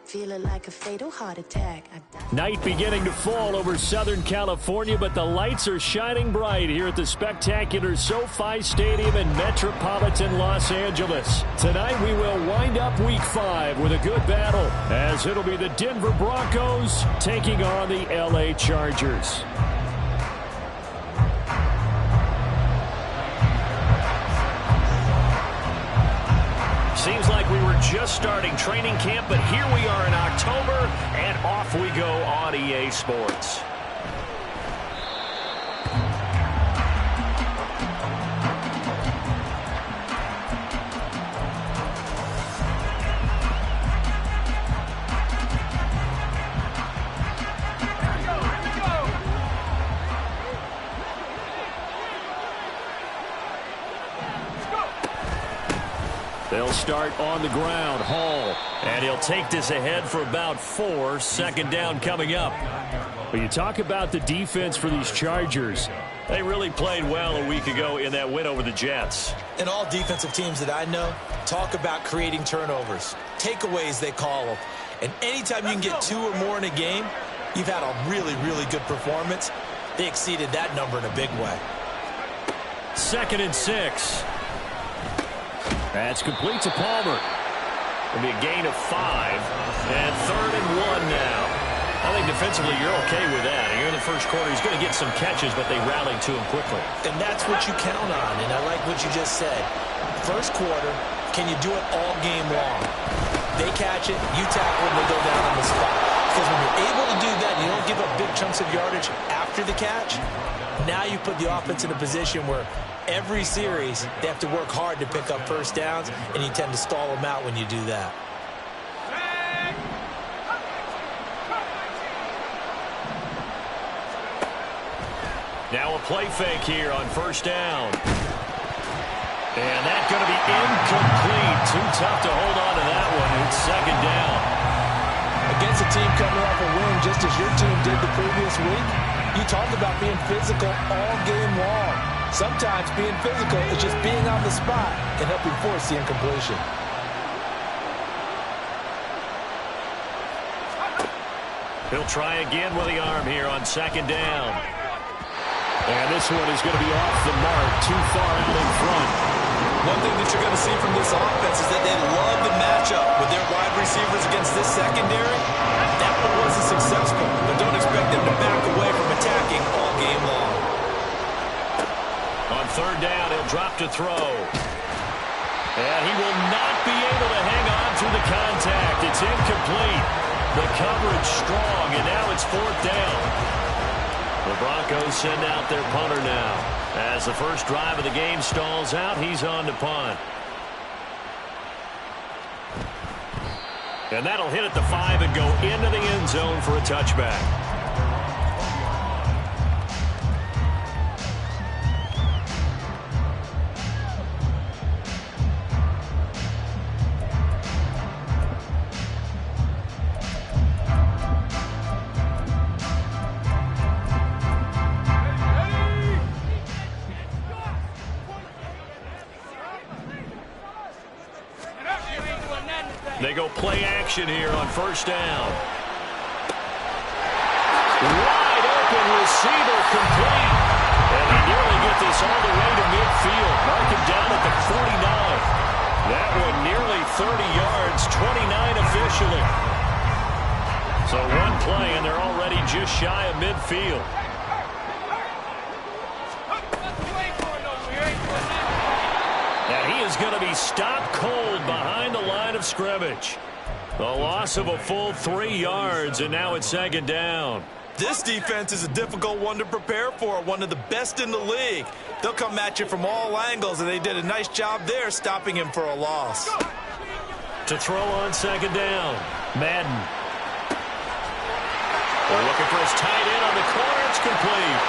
Feeling like a fatal heart attack. Night beginning to fall over Southern California, but the lights are shining bright here at the spectacular SoFi Stadium in metropolitan Los Angeles. Tonight we will wind up Week 5 with a good battle, as it'll be the Denver Broncos taking on the LA Chargers. Seems like we were just starting training camp, but here we are in October, and off we go on EA Sports. They'll start on the ground. Hall. And he'll take this ahead for about 4. Second down coming up. But you talk about the defense for these Chargers. They really played well a week ago in that win over the Jets. And all defensive teams that I know talk about creating turnovers. Takeaways, they call them. And anytime you can get 2 or more in a game, you've had a really, really good performance. They exceeded that number in a big way. 2nd and 6. That's complete to Palmer. It'll be a gain of 5. And 3rd and 1 now. I think defensively you're okay with that. Here in the first quarter, he's going to get some catches, but they rallied to him quickly. And that's what you count on, and I like what you just said. First quarter, can you do it all game long? They catch it, you tackle them, they go down on the spot. Because when you're able to do that, you don't give up big chunks of yardage after the catch. Now you put the offense in a position where every series, they have to work hard to pick up first downs, and you tend to stall them out when you do that. Now a play fake here on first down. And that's going to be incomplete. Too tough to hold on to that one. It's second down. Against a team coming off a win just as your team did the previous week, you talk about being physical all game long. Sometimes being physical is just being on the spot and helping force the incompletion. He'll try again with the arm here on second down. And this one is going to be off the mark, too far out in front. One thing that you're going to see from this offense is that they love the matchup with their wide receivers against this secondary. That one wasn't successful, but don't expect them to back away from attacking all game long. On third down, he'll drop to throw. And he will not be able to hang on through the contact. It's incomplete. The coverage strong, and now it's 4th down. The Broncos send out their punter now. As the first drive of the game stalls out, he's on to punt. And that'll hit at the 5 and go into the end zone for a touchback. They go play action here on first down. Wide open receiver complete. And they nearly get this all the way to midfield. Mark him down at the 49. That one nearly 30 yards, 29 officially. So one play and they're already just shy of midfield. And he is going to be stopped cold behind the line of scrimmage. The loss of a full 3 yards, and now it's second down. This defense is a difficult one to prepare for, one of the best in the league. They'll come at you from all angles, and they did a nice job there stopping him for a loss. To throw on second down, Madden. They're looking for his tight end on the corner. It's complete.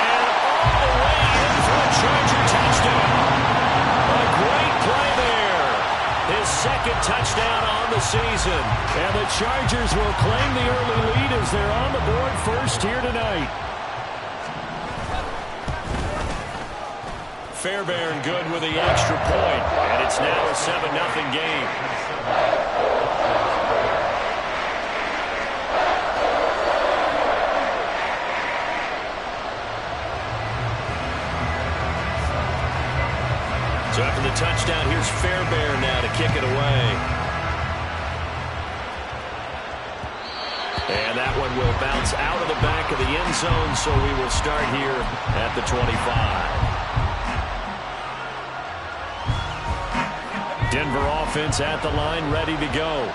And all the way in for a Charger touchdown. A great play there. His second touchdown on the season. And the Chargers will claim the early lead as they're on the board first here tonight. Fairbairn good with the extra point. And it's now a 7-0 game. touchdown. Here's Fairbairn now to kick it away. And that one will bounce out of the back of the end zone, so we will start here at the 25. Denver offense at the line, ready to go.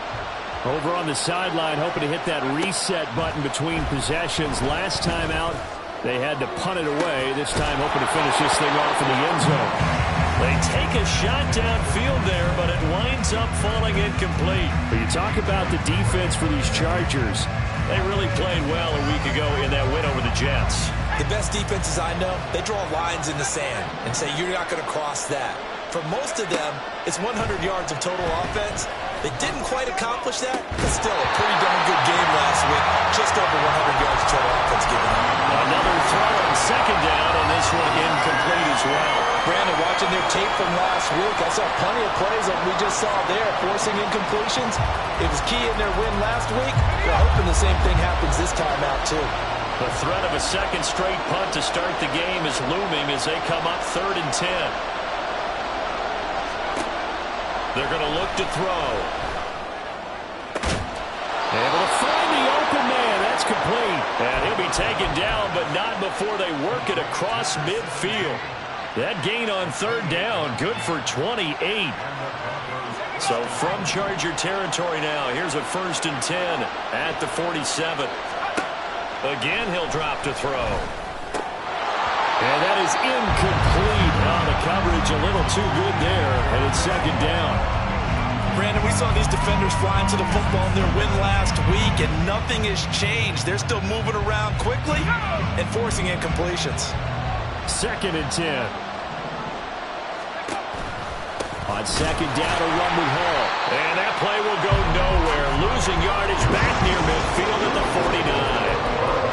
Over on the sideline, hoping to hit that reset button between possessions. Last time out, they had to punt it away. This time, hoping to finish this thing off in the end zone. They take a shot downfield there, but it winds up falling incomplete. But you talk about the defense for these Chargers. They really played well a week ago in that win over the Jets. The best defenses I know, they draw lines in the sand and say you're not going to cross that. For most of them, it's 100 yards of total offense. They didn't quite accomplish that, but still a pretty darn good game last week. Just over 100 yards of total offense given up. Another throw on second down, and this one incomplete as well. Brandon, watching their tape from last week, I saw plenty of plays like we just saw there, forcing incompletions. It was key in their win last week. We're hoping the same thing happens this time out, too. The threat of a second straight punt to start the game is looming as they come up 3rd and 10. They're going to look to throw. Able to find the open man. That's complete. And he'll be taken down, but not before they work it across midfield. That gain on 3rd down, good for 28. So from Charger territory now, here's a 1st and 10 at the 47. Again, he'll drop to throw. And that is incomplete. Oh, the coverage a little too good there, and it's 2nd down. Brandon, we saw these defenders fly into the football in their win last week, and nothing has changed. They're still moving around quickly and forcing incompletions. 2nd and 10. On 2nd down, a run with Hall. And that play will go nowhere. Losing yardage back near midfield at the 49.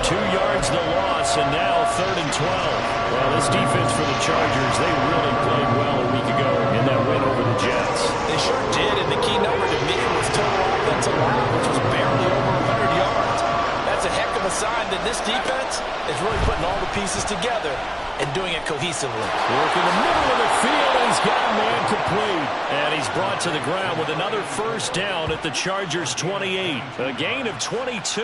2 yards the loss, and now 3rd and 12. Well, this defense for the Chargers, they really played well a week ago in that win over the Jets. They sure did, and the key number to me was total offense allowed, which was barely over 100 yards. That's a heck of a sign that this defense is really putting all the pieces together and doing it cohesively. Working the middle of the field, and he's got a man complete. And he's brought to the ground with another 1st down at the Chargers' 28. A gain of 22.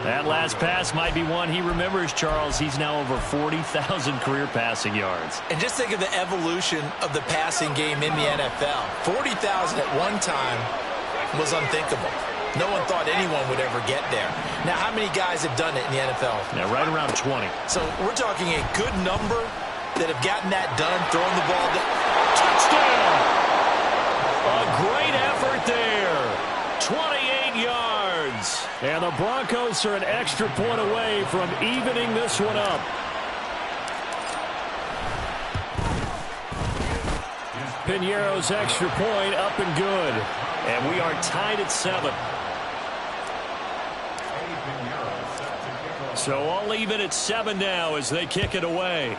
That last pass might be one he remembers, Charles. He's now over 40,000 career passing yards. And just think of the evolution of the passing game in the NFL. 40,000 at one time was unthinkable. No one thought anyone would ever get there. Now, how many guys have done it in the NFL? Yeah, right around 20. So we're talking a good number that have gotten that done, throwing the ball down. Touchdown! A great effort there. 28 yards. And the Broncos are an extra point away from evening this one up. Piñeiro's extra point up and good. And we are tied at 7. So all even at 7 now as they kick it away.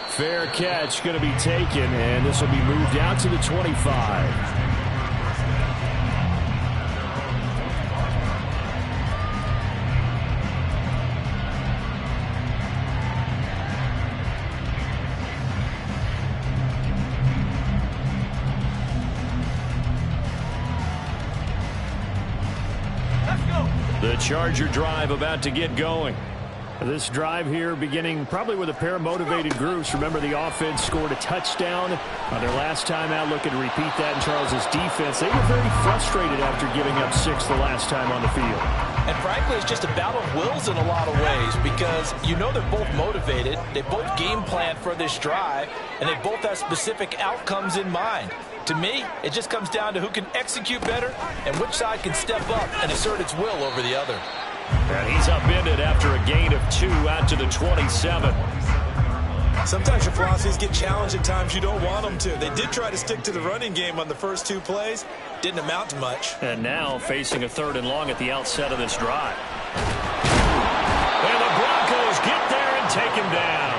Fair catch going to be taken, and this will be moved out to the 25. The Charger drive about to get going. This drive here beginning probably with a pair of motivated groups. Remember, the offense scored a touchdown on their last time out. Looking to repeat that in Charles's defense. They were very frustrated after giving up 6 the last time on the field. And frankly, it's just a battle of wills in a lot of ways because you know they're both motivated. They both game plan for this drive, and they both have specific outcomes in mind. To me, it just comes down to who can execute better and which side can step up and assert its will over the other. And he's upended after a gain of 2 out to the 27. Sometimes your philosophies get challenged at times you don't want them to. They did try to stick to the running game on the first 2 plays. Didn't amount to much. And now facing a 3rd and long at the outset of this drive. And the Broncos get there and take him down.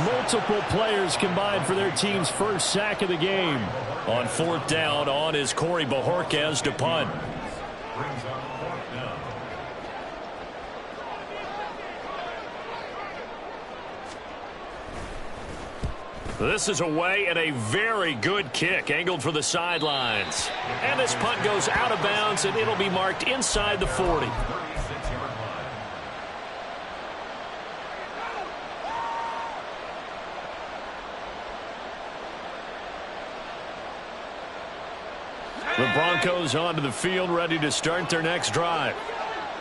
Multiple players combined for their team's first sack of the game. On 4th down, on is Corey Bojorquez to punt. This is away and a very good kick angled for the sidelines. And this punt goes out of bounds, and it'll be marked inside the 40. The Broncos onto the field, ready to start their next drive.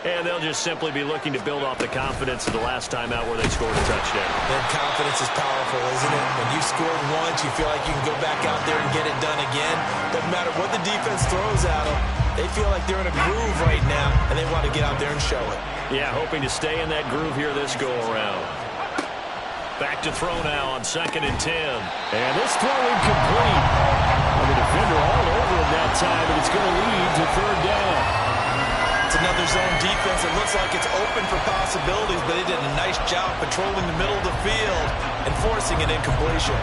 And they'll just simply be looking to build off the confidence of the last time out where they scored a touchdown. And confidence is powerful, isn't it? When you scored once, you feel like you can go back out there and get it done again. Doesn't matter what the defense throws at them. They feel like they're in a groove right now, and they want to get out there and show it. Yeah, hoping to stay in that groove here this go-around. Back to throw now on 2nd and 10. And this throw incomplete. And the defender all over him that time, and it's going to lead to 3rd down. It's another zone defense. It looks like it's open for possibilities, but they did a nice job patrolling the middle of the field and forcing an incompletion.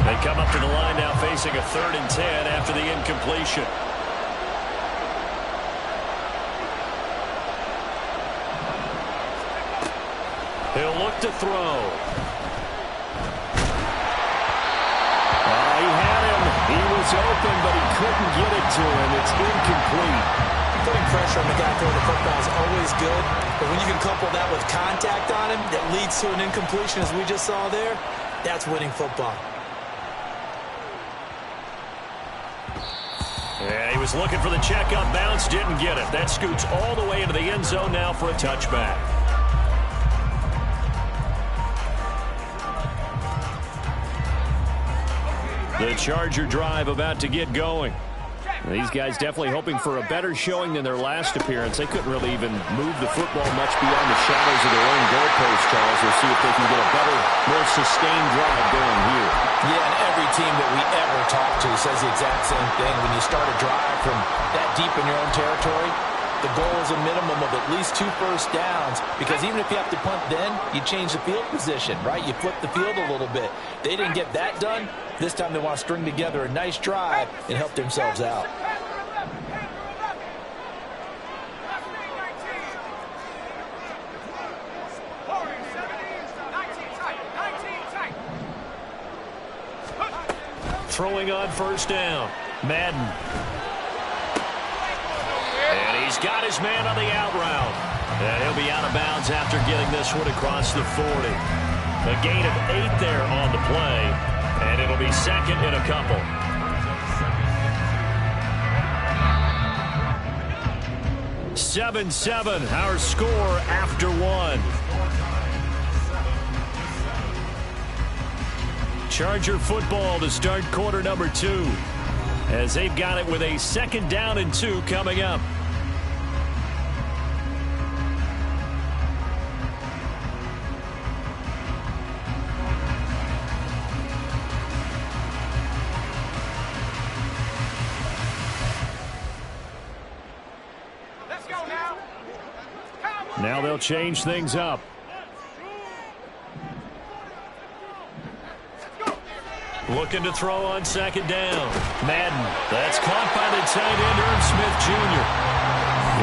They come up to the line now facing a 3rd and 10 after the incompletion. He'll look to throw. He had him. He was open, but he couldn't get it to him. It's incomplete. Putting pressure on the guy throwing the football is always good, but when you can couple that with contact on him that leads to an incompletion, as we just saw there, that's winning football. Yeah, he was looking for the checkup bounce, didn't get it. That scoots all the way into the end zone now for a touchback. The Charger drive about to get going. These guys definitely hoping for a better showing than their last appearance. They couldn't really even move the football much beyond the shadows of their own goalpost, Charles. We'll see if they can get a better, more sustained drive going here. Yeah, and every team that we ever talk to says the exact same thing. When you start a drive from that deep in your own territory, the goal is a minimum of at least 2 first downs, because even if you have to punt then, you change the field position, right? You flip the field a little bit. They didn't get that done. This time they want to string together a nice drive and help themselves out. Throwing on 1st down. Madden. And he's got his man on the out route. And he'll be out of bounds after getting this one across the 40. A gain of 8 there on the play. And it'll be 2nd and a couple. (7-7) our score after 1. Charger football to start quarter number 2, as they've got it with a 2nd down and 2 coming up. Now they'll change things up. Looking to throw on 2nd down. Madden. That's caught by the tight end, Irv Smith Jr.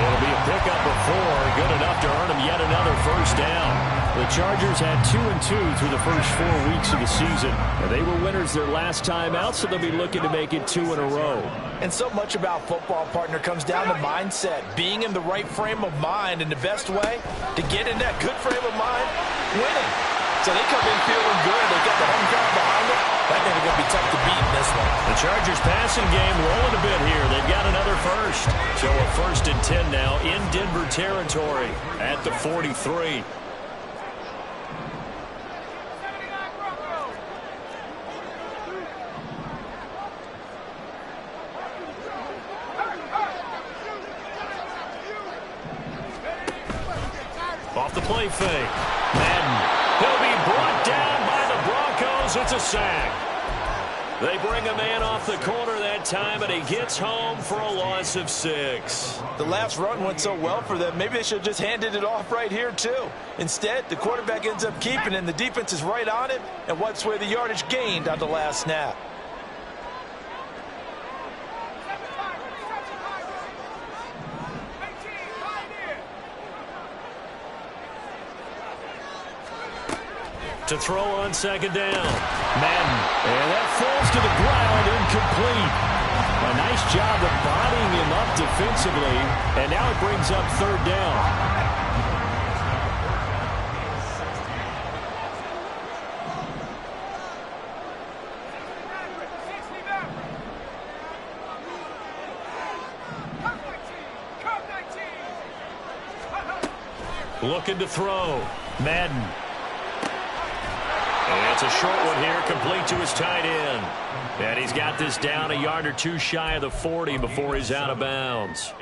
It'll be a pickup of 4. Good enough to earn him yet another 1st down. The Chargers had 2-2 through the first 4 weeks of the season. And they were winners their last time out, so they'll be looking to make it 2 in a row. And so much about football, partner, comes down to mindset. Being in the right frame of mind, and the best way to get in that good frame of mind, winning. So they come in feeling good. They got the home crowd behind them. I think they're going to be tough to beat in this one. The Chargers passing game rolling a bit here. They've got another 1st. So a 1st and 10 now in Denver territory at the 43. Off the play fake. Madden. He'll be brought down by the Broncos. It's a sack. They bring a man off the corner that time, and he gets home for a loss of 6. The last run went so well for them. Maybe they should have just handed it off right here, too. Instead, the quarterback ends up keeping it, and the defense is right on it and wipes away the yardage gained on the last snap. To throw on second down. Madden. And that falls to the ground, incomplete. A nice job of bodying him up defensively. And now it brings up third down. Looking to throw. Madden. And it's a short one here, complete to his tight end. And he's got this down a yard or two shy of the 40 before he's out of bounds.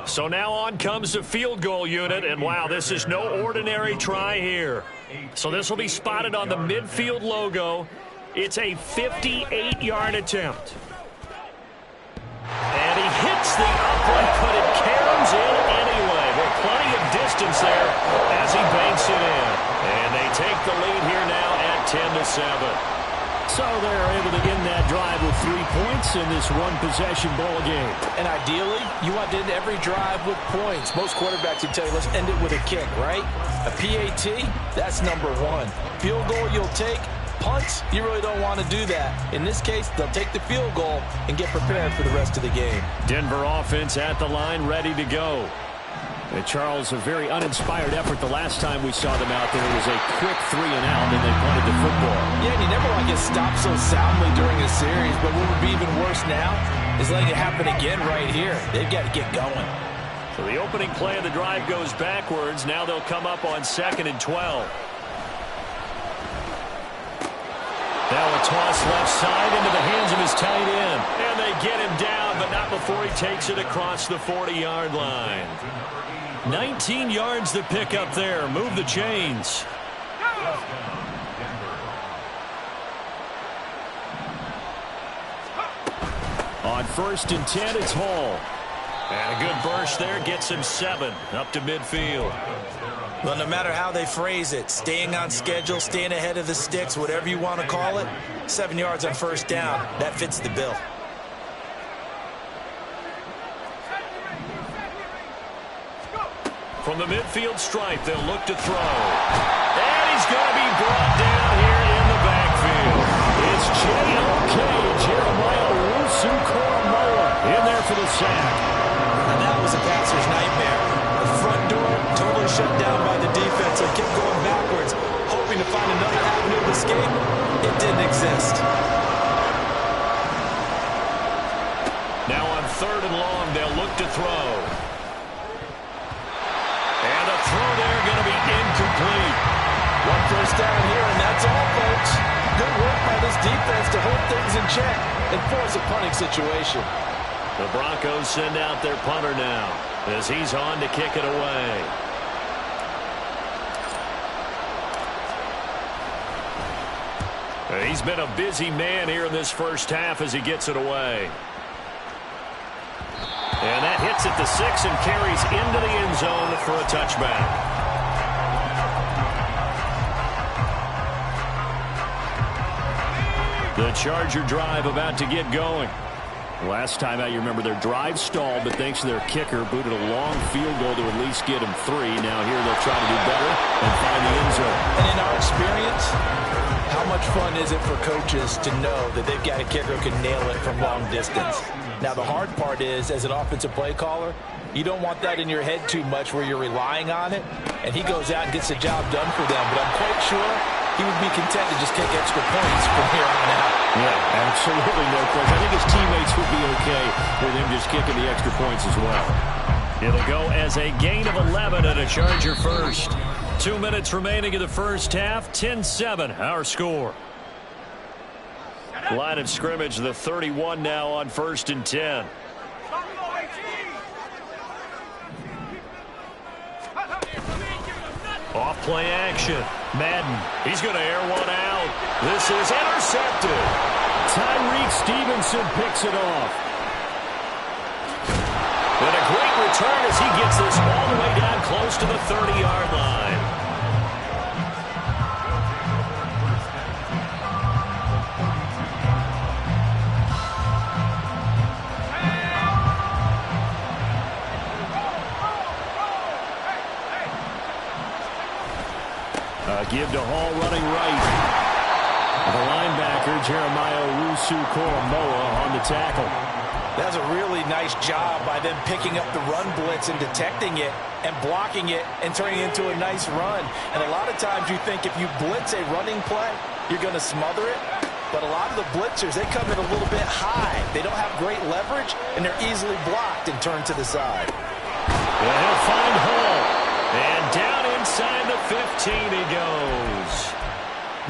So now on comes the field goal unit, and wow, this is no ordinary try here. So this will be spotted on the midfield logo. It's a 58-yard attempt. And he hits the upright, but it caroms in anyway. With plenty of distance there as he banks it in. And they take the lead here now at 10-7. So they're able to end that drive with 3 points in this one-possession ball game. And ideally, you want to end every drive with points. Most quarterbacks would tell you, let's end it with a kick, right? A PAT, that's number 1. Field goal you'll take. Punts, you really don't want to do that. In this case, they'll take the field goal and get prepared for the rest of the game. Denver offense at the line, ready to go. And Charles, a very uninspired effort the last time we saw them out there. It was a quick 3 and out, and they punted the football. Yeah, and you never want to get stopped so soundly during a series, but what would be even worse now is letting it happen again right here. They've got to get going. So the opening play of the drive goes backwards. Now they'll come up on 2nd and 12. Now a toss left side into the hands of his tight end. And they get him down, but not before he takes it across the 40-yard line. 19 yards to pick up there. Move the chains. On 1st and 10, it's Hall. And a good burst there gets him 7 up to midfield. Well, no matter how they phrase it, staying on schedule, staying ahead of the sticks, whatever you want to call it, 7 yards on 1st down, that fits the bill. From the midfield stripe, they'll look to throw. And he's going to be brought down here in the backfield. It's J.O.K. Jeremiah Owusu-Koramoah in there for the sack. And that was a passer's nightmare. The front door totally shut down by the defense. They kept going backwards, hoping to find another avenue of escape. It didn't exist. Now on 3rd and long, they'll look to throw. And a throw there going to be incomplete. 1 first down here, and that's all, folks. Good work by this defense to hold things in check and force a punting situation. The Broncos send out their punter now as he's on to kick it away. He's been a busy man here in this first half as he gets it away. And that hits at the 6 and carries into the end zone for a touchback. The Charger drive about to get going. Last time out, you remember their drive stalled, but thanks to their kicker, booted a long field goal to at least get them 3. Now here they'll try to do better and find the end zone. And in our experience, how much fun is it for coaches to know that they've got a kicker who can nail it from long distance? Now, the hard part is, as an offensive play caller, you don't want that in your head too much where you're relying on it, and he goes out and gets the job done for them. But I'm quite sure he would be content to just kick extra points from here on out. Yeah, absolutely no question. I think his teammates would be okay with him just kicking the extra points as well. It'll go as a gain of 11 and a Charger first. 2 minutes remaining in the first half. 10-7, our score. Line of scrimmage, the 31 now on 1st and 10. Off play action. Madden. He's going to air one out. This is intercepted. Tyreek Stevenson picks it off. And a great return as he gets this all the way down close to the 30-yard line. Give to Hall running right. The linebacker, Jeremiah Owusu-Koramoah, on the tackle. That's a really nice job by them picking up the run blitz and detecting it and blocking it and turning it into a nice run. And a lot of times you think if you blitz a running play, you're going to smother it. But a lot of the blitzers, they come in a little bit high. They don't have great leverage, and they're easily blocked and turned to the side. Well, he'll find Hall. And down inside the 15 he goes.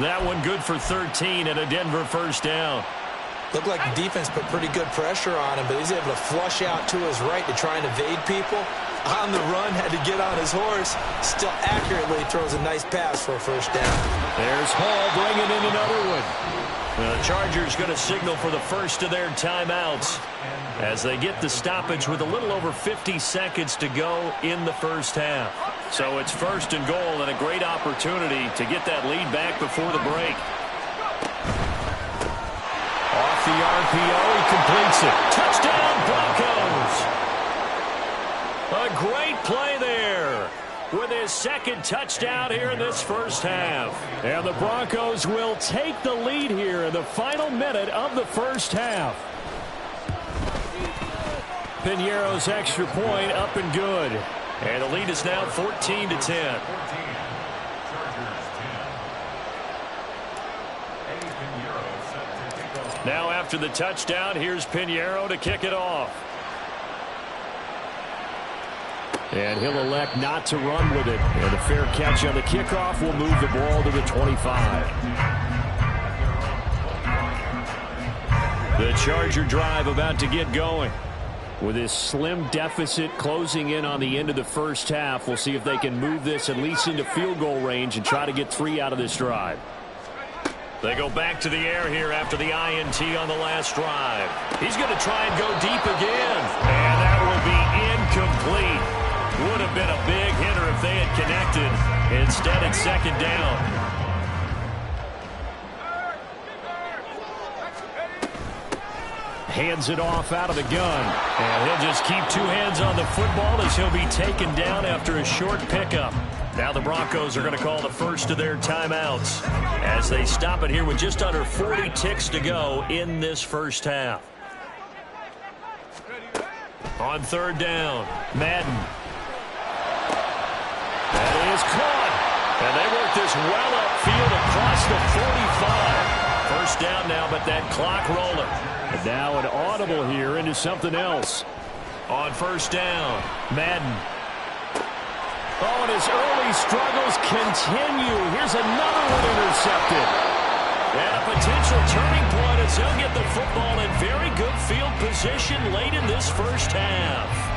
That one good for 13 and a Denver first down. Looked like the defense put pretty good pressure on him, but he's able to flush out to his right to try and evade people. On the run, had to get on his horse. Still accurately throws a nice pass for a first down. There's Hall bringing in another one. Well, the Chargers going to signal for the first of their timeouts as they get the stoppage with a little over 50 seconds to go in the first half. So it's first and goal and a great opportunity to get that lead back before the break. Off the RPO, he completes it. Touchdown, Broncos! A great play there with his second touchdown here in this first half. And the Broncos will take the lead here in the final minute of the first half. Piñeiro's extra point up and good. And the lead is now 14-10. Now after the touchdown, here's Piñeiro to kick it off. And he'll elect not to run with it. And a fair catch on the kickoff will move the ball to the 25. The Charger drive about to get going. With this slim deficit closing in on the end of the first half, we'll see if they can move this at least into field goal range and try to get 3 out of this drive. They go back to the air here after the INT on the last drive. He's going to try and go deep again. And that will be incomplete. Would have been a big hitter if they had connected. Instead, it's second down. Hands it off out of the gun. And he'll just keep 2 hands on the football as he'll be taken down after a short pickup. Now the Broncos are going to call the first of their timeouts as they stop it here with just under 40 ticks to go in this first half. On third down, Madden. That is caught. And they work this well upfield across the 45. First down now, but that clock rolling. And now an audible here into something else. On first down, Madden. Oh, and his early struggles continue. Here's another one intercepted. And a potential turning point as he'll get the football in very good field position late in this first half.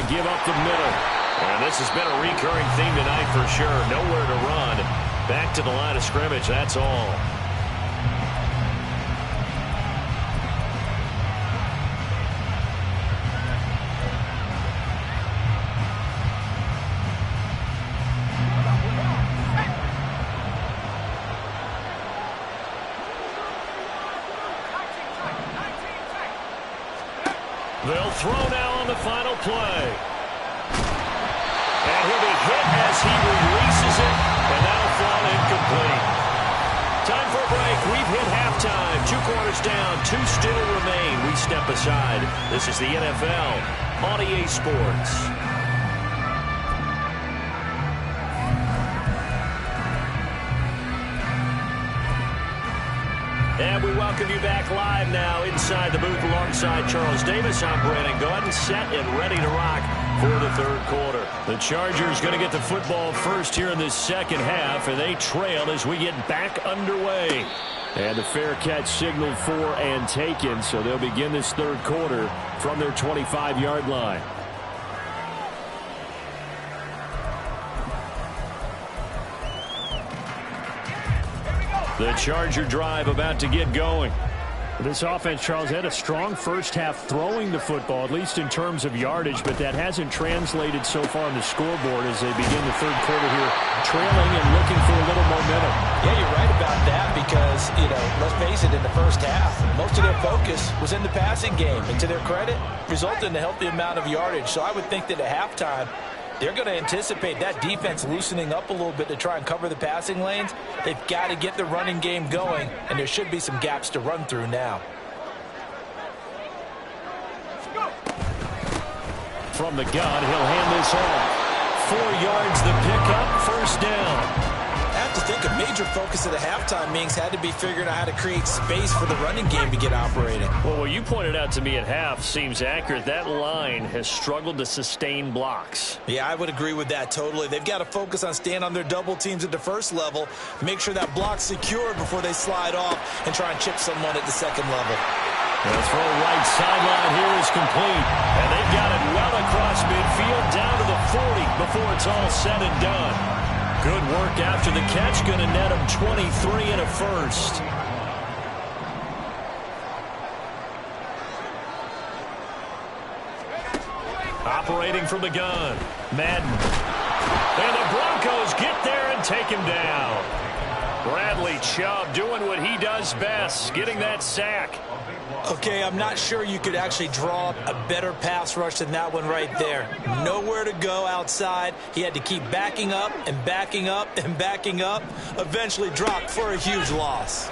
Give up the middle. And this has been a recurring theme tonight for sure. Nowhere to run. Back to the line of scrimmage, that's all. They'll throw now on the final play. And he'll be hit as he releases it, and that'll fall incomplete. Time for a break. We've hit halftime. 2 quarters down, 2 still remain. We step aside. This is the NFL on EA Sports. And we welcome you back live now inside the booth alongside Charles Davis. I'm Brandon Gaudin, set and ready to rock for the third quarter. The Chargers going to get the football first here in this second half, and they trail as we get back underway. And the fair catch signaled for and taken, so they'll begin this third quarter from their 25-yard line. The Charger drive about to get going. This offense, Charles, had a strong first half throwing the football, at least in terms of yardage, but that hasn't translated so far on the scoreboard as they begin the third quarter here, trailing and looking for a little momentum. Yeah, you're right about that because, let's face it, in the first half, most of their focus was in the passing game, and to their credit, resulted in a healthy amount of yardage. So I would think that at halftime, they're going to anticipate that defense loosening up a little bit to try and cover the passing lanes. They've got to get the running game going, and there should be some gaps to run through now. From the gun, he'll hand this off. 4 yards the pickup, first down. I have to think a major focus of the halftime meetings had to be figuring out how to create space for the running game to get operating. Well, what you pointed out to me at half seems accurate. That line has struggled to sustain blocks. Yeah, I would agree with that totally. They've got to focus on staying on their double teams at the first level, make sure that block's secured before they slide off and try and chip someone at the second level. The throw right sideline here is complete. And they've got it well across midfield down to the 40 before it's all said and done. Good work after the catch, going to net him 23 and a first. Operating from the gun, Madden. And the Broncos get there and take him down. Bradley Chubb doing what he does best, getting that sack. Okay, I'm not sure you could actually draw up a better pass rush than that one right there. Nowhere to go outside. He had to keep backing up and backing up and backing up. Eventually dropped for a huge loss.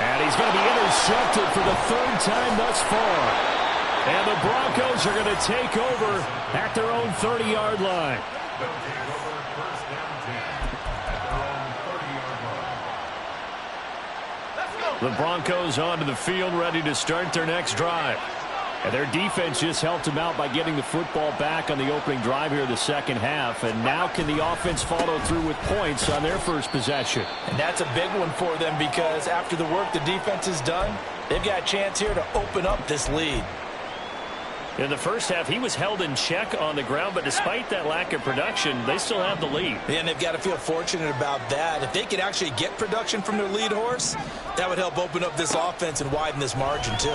And he's going to be intercepted for the third time thus far. And the Broncos are going to take over at their own 30-yard line. The Broncos onto the field, ready to start their next drive. And their defense just helped them out by getting the football back on the opening drive here in the second half. And now can the offense follow through with points on their first possession? And that's a big one for them because after the work the defense has done, they've got a chance here to open up this lead. In the first half, he was held in check on the ground, but despite that lack of production, they still have the lead. Yeah, and they've got to feel fortunate about that. If they could actually get production from their lead horse, that would help open up this offense and widen this margin, too.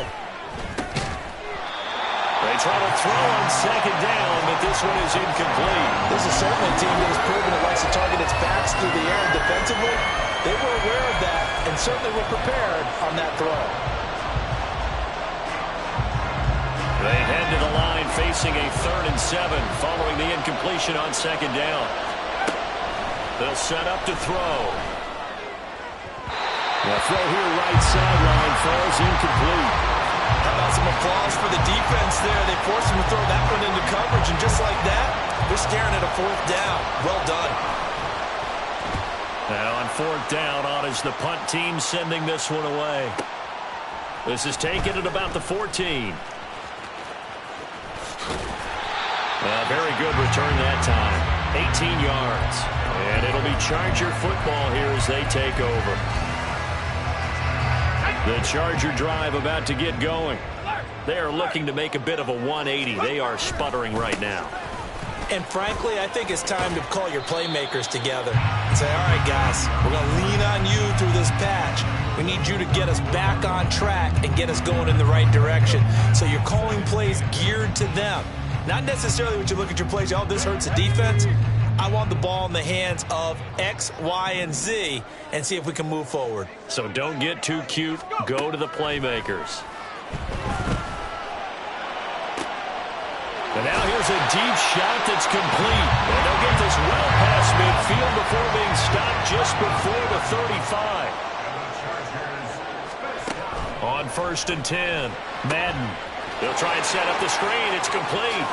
They try to throw on second down, but this one is incomplete. This is certainly a team that has proven it likes to target its backs through the air and defensively. They were aware of that and certainly were prepared on that throw. They head to the line facing a 3rd and 7 following the incompletion on second down. They'll set up to throw. The throw here right sideline falls incomplete. How about some applause for the defense there? They forced him to throw that one into coverage, and just like that, they're staring at a 4th down. Well done. Now on 4th down, on is the punt team sending this one away. This is taken at about the 14. Very good return that time. 18 yards. And it'll be Charger football here as they take over. The Charger drive about to get going. They are looking to make a bit of a 180. They are sputtering right now. And frankly, I think it's time to call your playmakers together and say, all right, guys, we're going to lean on you through this patch. We need you to get us back on track and get us going in the right direction. So you're calling plays geared to them. Not necessarily when you look at your plays, oh, this hurts the defense. I want the ball in the hands of X, Y, and Z and see if we can move forward. So don't get too cute. Go to the playmakers. And now here's a deep shot that's complete. And they'll get this well past midfield before being stopped just before the 35. On 1st and 10, Madden. They'll try and set up the screen. It's complete.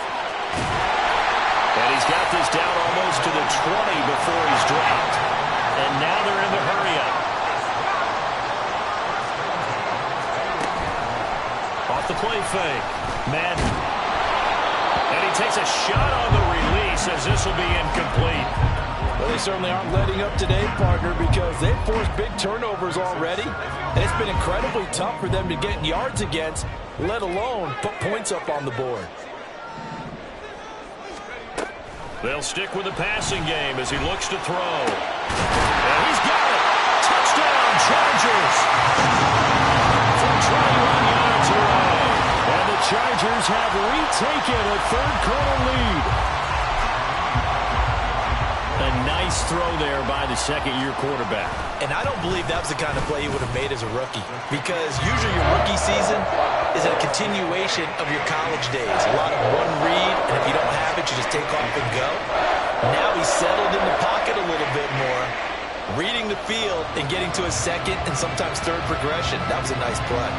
And he's got this down almost to the 20 before he's dropped. And now they're in the hurry-up. Off the play fake. Madden. And he takes a shot on the release as this will be incomplete. Well, they certainly aren't letting up today, partner, because they've forced big turnovers already. And it's been incredibly tough for them to get yards against, let alone put points up on the board. They'll stick with the passing game as he looks to throw. And he's got it. Touchdown, Chargers. For 21 yards away. And the Chargers have retaken a third-quarter lead. A nice throw there by the second-year quarterback. And I don't believe that was the kind of play he would have made as a rookie, because usually your rookie season is a continuation of your college days. A lot of one read, and if you don't have it, you just take off and go. Now he's settled in the pocket a little bit more, reading the field and getting to a second and sometimes third progression. That was a nice play.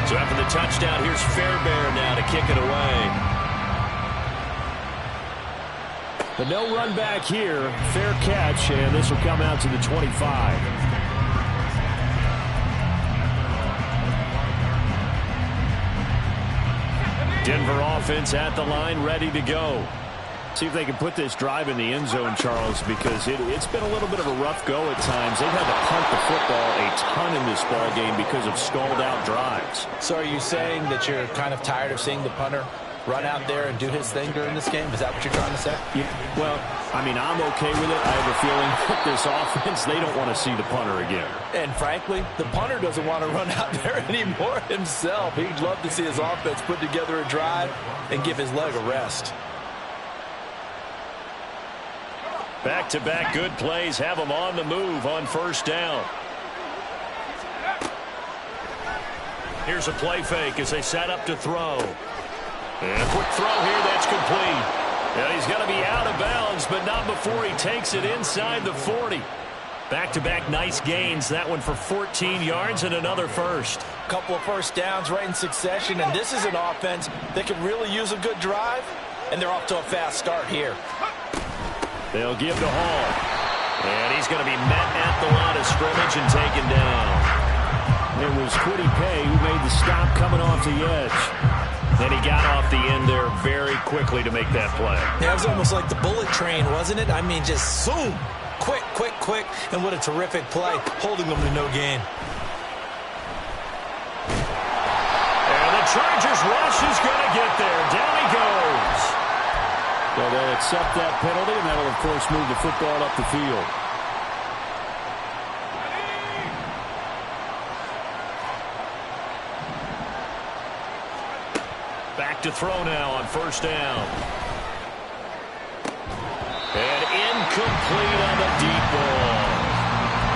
So after the touchdown, here's Fairbairn now to kick it away. But no run back here. Fair catch, and this will come out to the 25. Denver offense at the line, ready to go. See if they can put this drive in the end zone, Charles, because it's been a little bit of a rough go at times. They've had to punt the football a ton in this ball game because of stalled-out drives. So are you saying that you're kind of tired of seeing the punter run out there and do his thing during this game? Is that what you're trying to say? Yeah, well, I mean, I'm okay with it. I have a feeling that this offense, they don't want to see the punter again. And frankly, the punter doesn't want to run out there anymore himself. He'd love to see his offense put together a drive and give his leg a rest. Back-to-back good plays have them on the move on first down. Here's a play fake as they set up to throw. And a quick throw here, that's complete. And he's going to be out of bounds, but not before he takes it inside the 40. Back-to-back nice gains. That one for 14 yards and another first. Couple of first downs right in succession, and this is an offense that could really use a good drive, and they're off to a fast start here. They'll give to Hall. And he's going to be met at the line of scrimmage and taken down. It was Kwity Paye who made the stop coming off the edge. And he got off the end there very quickly to make that play. Yeah, it was almost like the bullet train, wasn't it? I mean, just zoom. Quick, quick, quick. And what a terrific play, holding them to no gain. And the Chargers rush is going to get there. Down he goes. So they'll accept that penalty, and that will, of course, move the football up the field. Back to throw now on first down. And incomplete on the deep ball.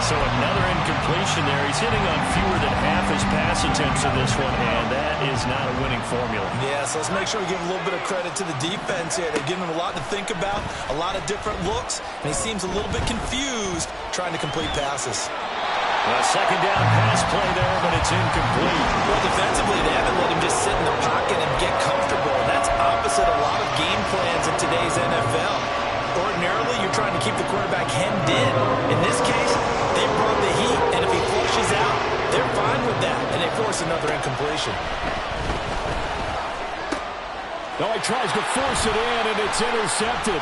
So another incompletion there. He's hitting on fewer than half his pass attempts in this one, and that is not a winning formula. Yeah, so let's make sure we give a little bit of credit to the defense here. They've given him a lot to think about, a lot of different looks, and he seems a little bit confused trying to complete passes. A second down pass play there, but it's incomplete. Well, defensively, they haven't let him just sit in the pocket and get comfortable. And that's opposite a lot of game plans in today's NFL. Ordinarily, you're trying to keep the quarterback hemmed in. In this case, they brought the heat, and if he flushes out, they're fine with that, and they force another incompletion. No, he tries to force it in, and it's intercepted.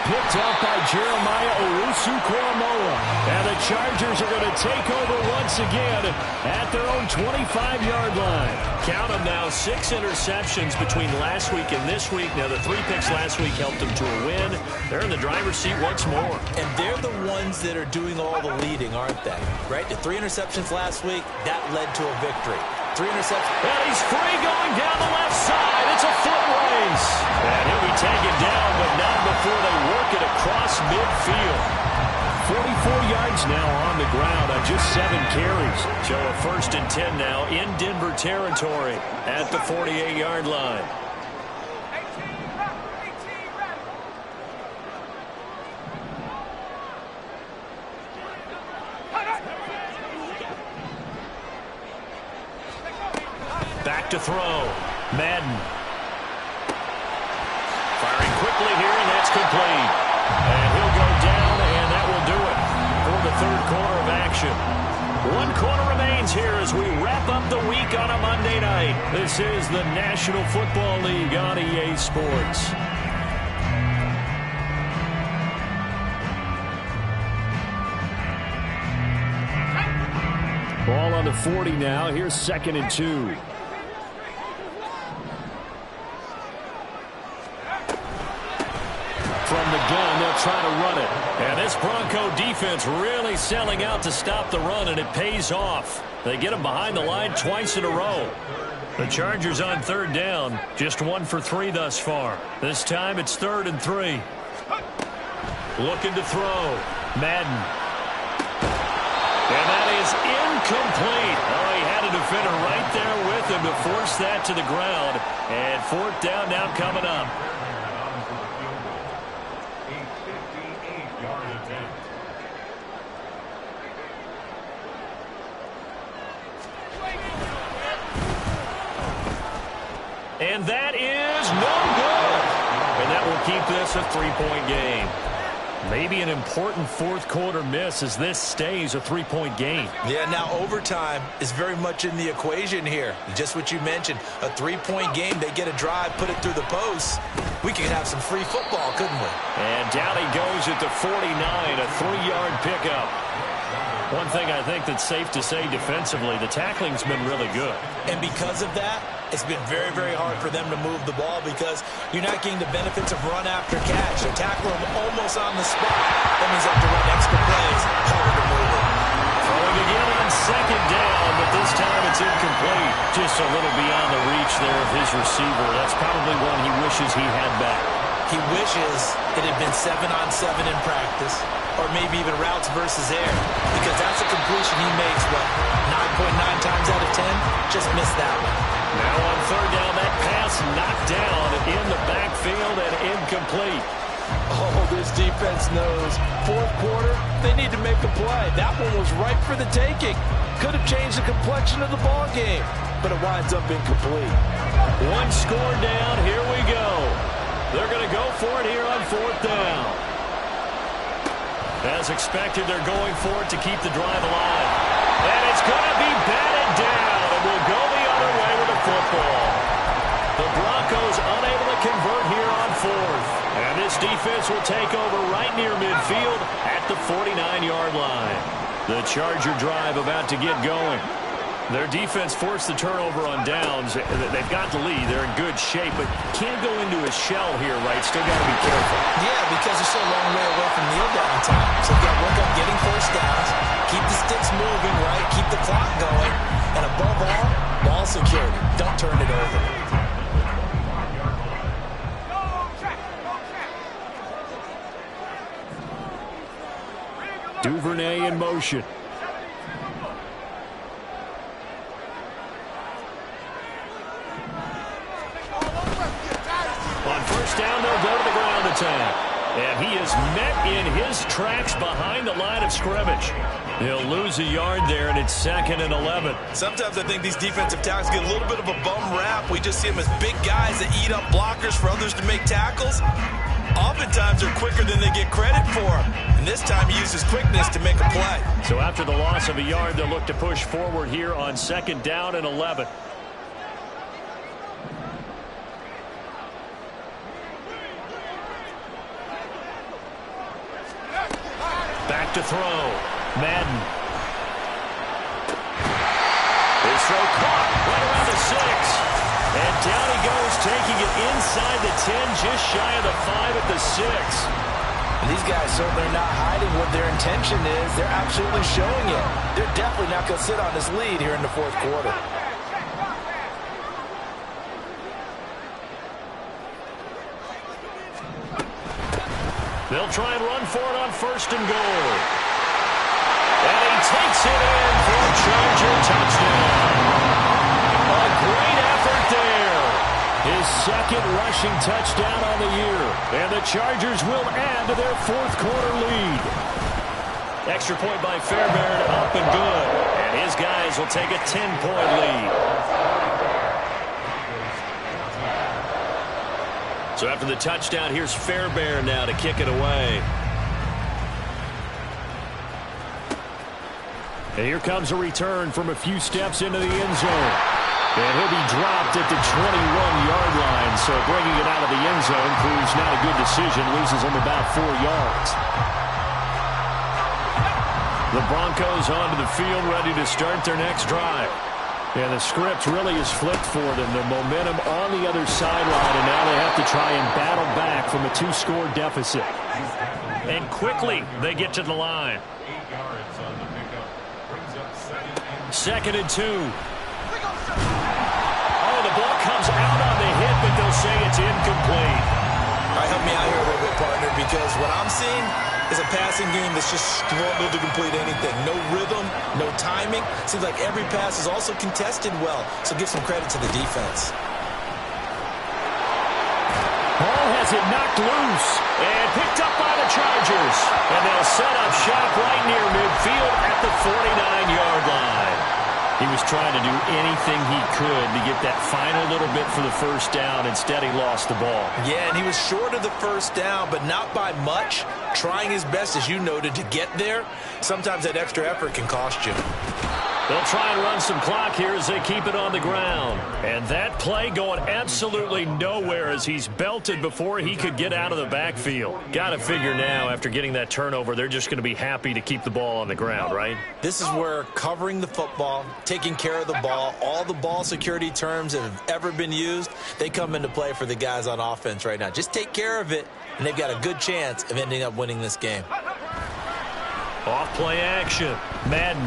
Picked up by Jeremiah Owusu-Koramoah. And the Chargers are going to take over once again at their own 25-yard line. Count them now, 6 interceptions between last week and this week. Now, the 3 picks last week helped them to a win. They're in the driver's seat once more. And they're the ones that are doing all the leading, aren't they? Right? The 3 interceptions last week, that led to a victory. 3 interceptions. And he's free going down the left side. It's a foot race. And he'll be taken down, but not before they work it across midfield. 44 yards now on the ground on just 7 carries. So a 1st and 10 now in Denver territory at the 48-yard line. Back to throw. Madden. Firing quickly here, and that's complete. And he'll go down, and that will do it. possession. One quarter remains here as we wrap up the week on a Monday night. This is the National Football League on EA Sports. Ball on the 40 now. Here's 2nd and 2. From the gun, they'll try to run it. And this Bronco defense really selling out to stop the run, and it pays off. They get him behind the line twice in a row. The Chargers on 3rd down, just 1 for 3 thus far. This time it's 3rd and 3. Looking to throw. Madden. And that is incomplete. Oh, he had a defender right there with him to force that to the ground. And 4th down now coming up. And that is no good. And that will keep this a 3-point game. Maybe an important 4th quarter miss as this stays a 3-point game. Yeah, now overtime is very much in the equation here. Just what you mentioned, a 3-point game. They get a drive, put it through the posts. We could have some free football, couldn't we? And down he goes at the 49, a 3-yard pickup. One thing I think that's safe to say defensively, the tackling's been really good. And because of that, it's been very, very hard for them to move the ball because you're not getting the benefits of run after catch. They tackle them almost on the spot. That means they have to run extra plays, harder to move it. Throwing again on 2nd down, but this time it's incomplete. Just a little beyond the reach there of his receiver. That's probably one he wishes he had back. He wishes it had been 7-on-7 in practice, or maybe even routes versus air, because that's a completion he makes, 9.9 times out of 10? Just missed that one. Now on 3rd down, that pass knocked down in the backfield and incomplete. Oh, this defense knows. 4th quarter, they need to make a play. That one was right for the taking. Could have changed the complexion of the ball game, but it winds up incomplete. One score down, here we go. They're going to go for it here on 4th down. As expected, they're going for it to keep the drive alive. And it's going to be batted down, and we'll go the other way with the football. The Broncos unable to convert here on 4th. And this defense will take over right near midfield at the 49-yard line. The Charger drive about to get going. Their defense forced the turnover on downs. They've got the lead. They're in good shape, but can't go into a shell here, right? Still got to be careful. Yeah, because they're still a long way away from kneel down time. So they've got to work on getting 1st downs, keep the sticks moving, right? Keep the clock going. And above all, ball security. Don't turn it over. Duvernay in motion. On 1st down, they'll go to the ground attack. And he is met in his tracks behind the line of scrimmage. He'll lose a yard there, and it's 2nd and 11. Sometimes I think these defensive tackles get a little bit of a bum rap. We just see them as big guys that eat up blockers for others to make tackles. Oftentimes they're quicker than they get credit for them. And this time he uses quickness to make a play. So after the loss of a yard, they'll look to push forward here on 2nd down and 11. Back to throw. Madden. His throw caught right around the 6. And down he goes, taking it inside the 10, just shy of the 5 at the 6. And these guys certainly are not hiding what their intention is. They're absolutely showing it. They're definitely not going to sit on this lead here in the 4th quarter. They'll try and run for it on 1st and goal. And he takes it in for a Charger touchdown. A great effort there. His 2nd rushing touchdown on the year. And the Chargers will add to their 4th quarter lead. Extra point by Fairbairn, up and good. And his guys will take a 10-point lead. So after the touchdown, here's Fairbairn now to kick it away. And here comes a return from a few steps into the end zone. And he'll be dropped at the 21-yard line. So bringing it out of the end zone proves not a good decision. Loses him about 4 yards. The Broncos onto the field, ready to start their next drive. And the script really is flipped for them. The momentum on the other sideline, and now they have to try and battle back from a 2-score deficit. And quickly, they get to the line. 2nd and 2. Oh, the ball comes out on the hit, but they'll say it's incomplete. All right, help me out here a little bit, partner, because what I'm seeing is a passing game that's just struggled to complete anything. No rhythm, no timing. Seems like every pass is also contested well, so give some credit to the defense. Ball has it knocked loose and picked up by the Chargers. And they'll set up shop right near midfield at the 49-yard line. He was trying to do anything he could to get that final little bit for the first down. Instead, he lost the ball. Yeah, and he was short of the first down, but not by much. Trying his best, as you noted, to get there. Sometimes that extra effort can cost you. They'll try and run some clock here as they keep it on the ground. And that play going absolutely nowhere as he's belted before he could get out of the backfield. Got to figure now, after getting that turnover, they're just going to be happy to keep the ball on the ground, right? This is where covering the football, taking care of the ball, all the ball security terms that have ever been used, they come into play for the guys on offense right now. Just take care of it, and they've got a good chance of ending up winning this game. Off play action. Madden.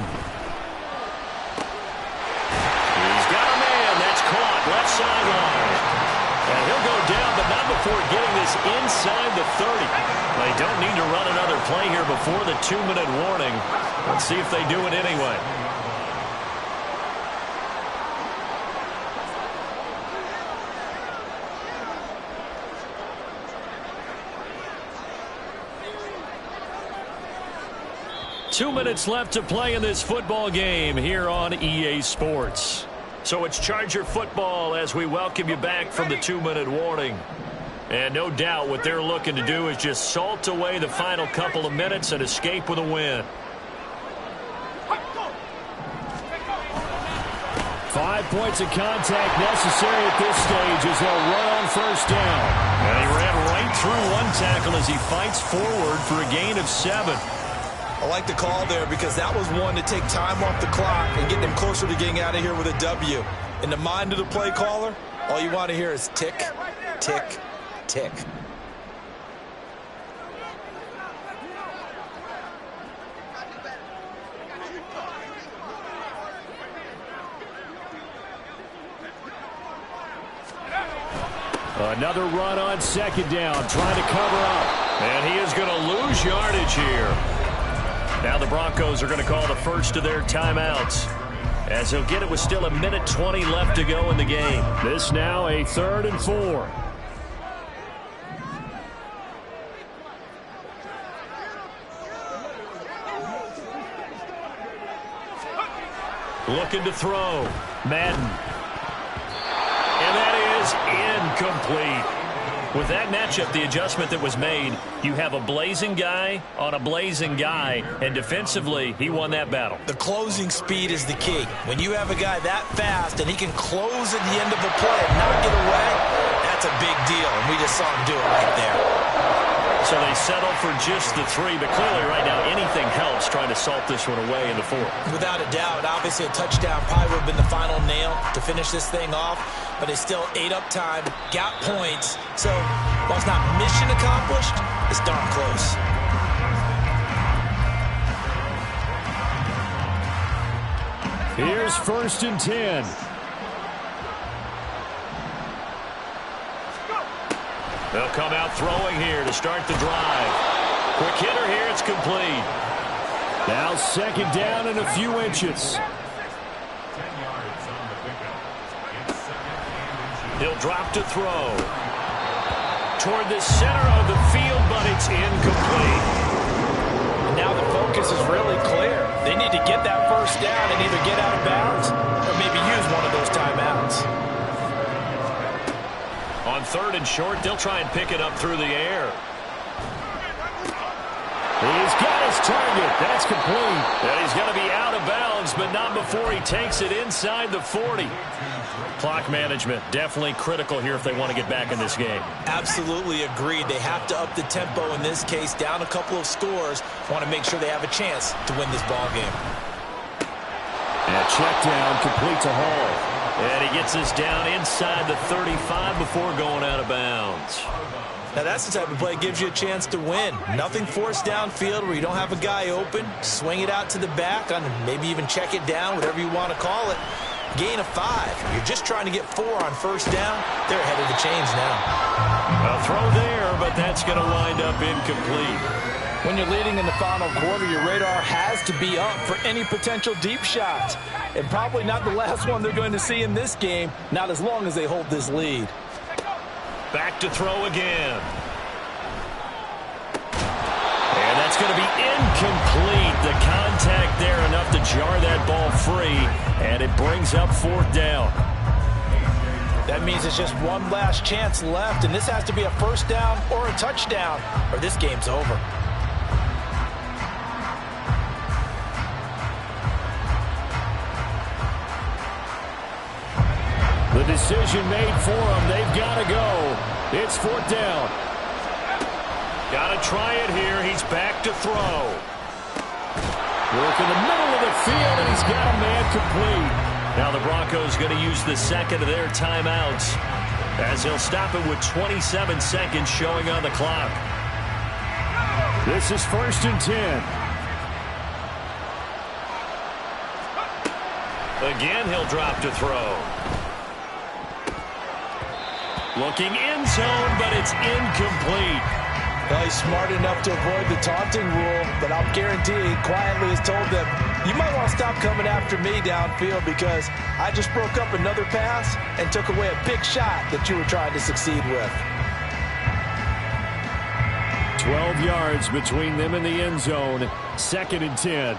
He's got a man. That's caught. Left sideline. And he'll go down, but not before getting this inside the 30. They don't need to run another play here before the 2-minute warning. Let's see if they do it anyway. Two minutes left to play in this football game here on EA Sports. So it's Charger football as we welcome you back from the 2-minute warning. And no doubt what they're looking to do is just salt away the final couple of minutes and escape with a win. 5 points of contact necessary at this stage as they'll run on first down. And he ran right through one tackle as he fights forward for a gain of 7. I like the call there because that was one to take time off the clock and get them closer to getting out of here with a W. In the mind of the play caller, all you want to hear is tick, tick, tick. Another run on second down, trying to cover up. And he is going to lose yardage here. Now the Broncos are going to call the first of their timeouts, as he'll get it with still 1:20 left to go in the game. This now a 3rd and 4. Looking to throw. Madden. And that is incomplete. With that matchup, the adjustment that was made, you have a blazing guy on a blazing guy, and defensively, he won that battle. The closing speed is the key. When you have a guy that fast and he can close at the end of a play and not get away, that's a big deal, and we just saw him do it right there. So they settle for just the 3, but clearly right now anything helps trying to salt this one away in the 4th. Without a doubt, obviously a touchdown probably would have been the final nail to finish this thing off, but they still ate up time, got points. So while it's not mission accomplished, it's darn close. Here's 1st and 10. They'll come out throwing here to start the drive. Quick hitter here, it's complete. Now 2nd down and a few inches. He'll drop to throw. Toward the center of the field, but it's incomplete. Now the focus is really clear. They need to get that first down and either get out of bounds or maybe use one of those timeouts. On 3rd and short, they'll try and pick it up through the air. He's got a his target. That's complete. And he's going to be out of bounds, but not before he takes it inside the 40. Clock management definitely critical here if they want to get back in this game. Absolutely agreed. They have to up the tempo in this case, down a couple of scores. Want to make sure they have a chance to win this ball game. And check down complete to Hall. And he gets this down inside the 35 before going out of bounds. Now that's the type of play that gives you a chance to win. Nothing forced downfield where you don't have a guy open. Swing it out to the back, on maybe even check it down, whatever you want to call it. Gain of 5. You're just trying to get 4 on first down. They're ahead of the chains now. A throw there, but that's going to wind up incomplete. When you're leading in the final quarter, your radar has to be up for any potential deep shots. And probably not the last one they're going to see in this game, not as long as they hold this lead. Back to throw again. And that's going to be incomplete. The contact there enough to jar that ball free, and it brings up 4th down. That means it's just one last chance left, and this has to be a first down or a touchdown, or this game's over. The decision made for them. They've got to go. It's 4th down. Got to try it here. He's back to throw. Work in the middle of the field, and he's got a man complete. Now the Broncos going to use the second of their timeouts as he'll stop it with 27 seconds showing on the clock. This is 1st and 10. Again, he'll drop to throw. Looking end zone, but it's incomplete. Well, he's smart enough to avoid the taunting rule, but I'll guarantee he quietly has told them, you might want to stop coming after me downfield because I just broke up another pass and took away a big shot that you were trying to succeed with. 12 yards between them and the end zone. 2nd and 10.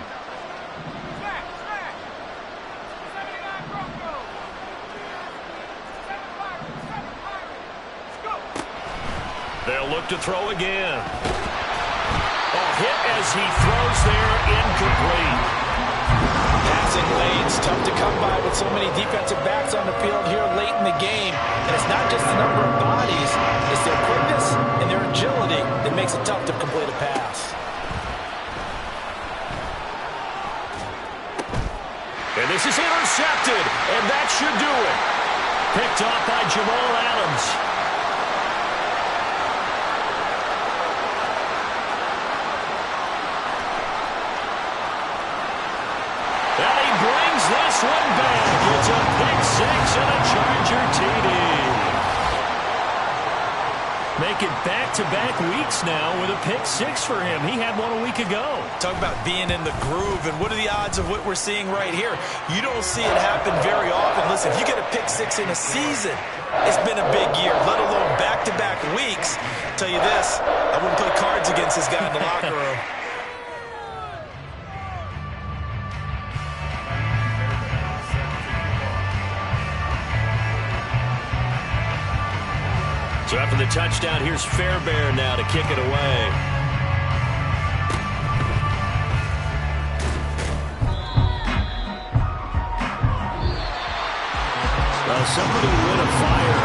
They'll look to throw again. A hit as he throws there, incomplete. Passing lanes, tough to come by with so many defensive backs on the field here late in the game. And it's not just the number of bodies, it's their quickness and their agility that makes it tough to complete a pass. And this is intercepted, and that should do it. Picked off by Jamal Adams. This one back. It's a pick 6 and a Charger TD. Make it back-to-back weeks now with a pick 6 for him. He had one a week ago. Talk about being in the groove, and what are the odds of what we're seeing right here? You don't see it happen very often. Listen, if you get a pick 6 in a season, it's been a big year, let alone back-to-back weeks. I'll tell you this, I wouldn't play cards against this guy in the locker room. So after the touchdown, here's Fairbairn now to kick it away. Well, somebody lit a fire